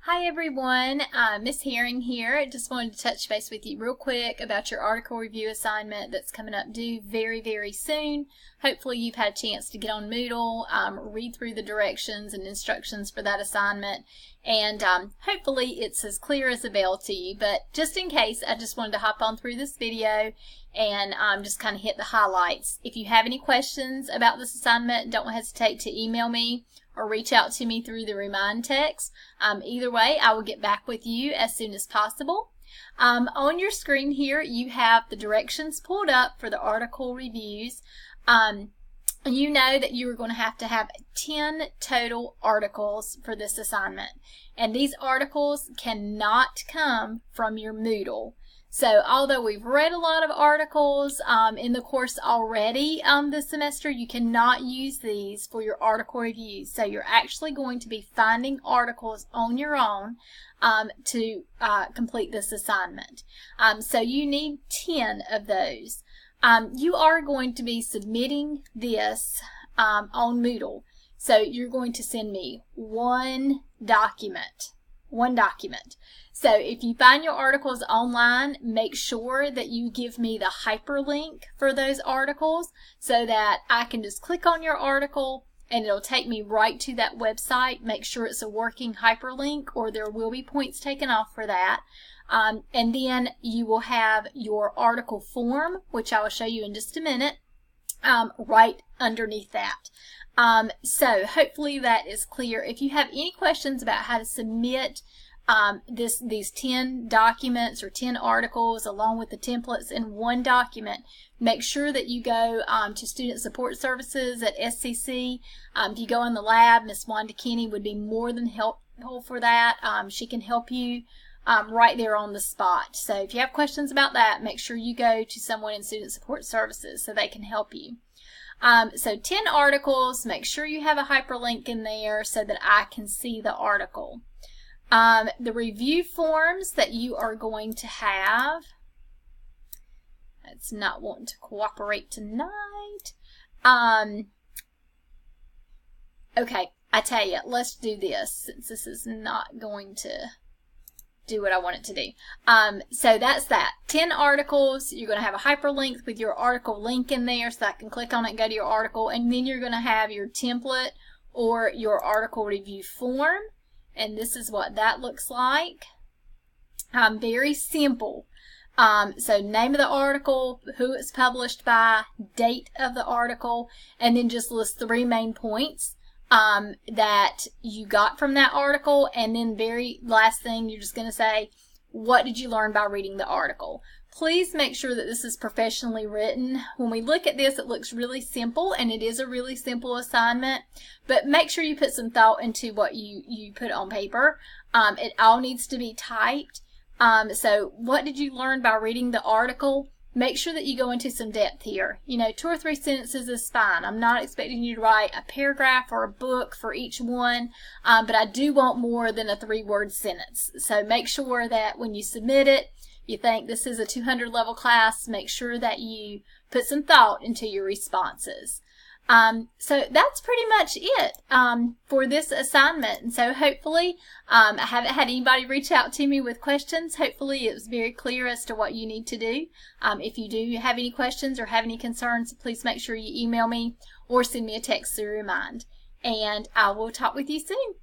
Hi everyone, Miss Herring here. Just wanted to touch base with you real quick about your article review assignment that's coming up due very soon. Hopefully you've had a chance to get on Moodle, read through the directions and instructions for that assignment, and hopefully it's as clear as a bell to you. But just in case, I just wanted to hop on through this video and just kind of hit the highlights. If you have any questions about this assignment, don't hesitate to email me or reach out to me through the remind text. Either way, I will get back with you as soon as possible. On your screen here, you have the directions pulled up for the article reviews. You know that you are going to have 10 total articles for this assignment. And these articles cannot come from your Moodle. So although we've read a lot of articles in the course already this semester, you cannot use these for your article reviews. So you're actually going to be finding articles on your own to complete this assignment. So you need 10 of those. You are going to be submitting this on Moodle. So you're going to send me one document. So if you find your articles online, make sure that you give me the hyperlink for those articles so that I can just click on your article and it'll take me right to that website. Make sure it's a working hyperlink or there will be points taken off for that. And then you will have your article form, which I will show you in just a minute, right underneath that. So hopefully that is clear. If you have any questions about how to submit these 10 documents or 10 articles along with the templates in one document, make sure that you go to Student Support Services at SCC. If you go in the lab, Miss Wanda Kenny would be more than helpful for that. She can help you right there on the spot. So if you have questions about that, make sure you go to someone in Student Support Services so they can help you. So 10 articles, make sure you have a hyperlink in there so that I can see the article. The review forms that you are going to have, it's not wanting to cooperate tonight. Okay, I tell you, let's do this since this is not going to do what I want it to do. So that's that. 10 articles. You're going to have a hyperlink with your article link in there so I can click on it and go to your article. And then you're going to have your template or your article review form. And this is what that looks like. Very simple. So name of the article, who it's published by, date of the article, and then just list 3 main points that you got from that article, and then very last thing you're just going to say, what did you learn by reading the article? Please make sure that this is professionally written. When we look at this, it looks really simple, and it is a really simple assignment, but make sure you put some thought into what you put on paper. It all needs to be typed. So what did you learn by reading the article? Make sure that you go into some depth here. You know, 2 or 3 sentences is fine. I'm not expecting you to write a paragraph or a book for each one, but I do want more than a 3-word sentence. So make sure that when you submit it, you think this is a 200 level class, make sure that you put some thought into your responses. So that's pretty much it for this assignment. And so hopefully, I haven't had anybody reach out to me with questions. Hopefully it was very clear as to what you need to do. If you do have any questions or have any concerns, please make sure you email me or send me a text to remind. And I will talk with you soon.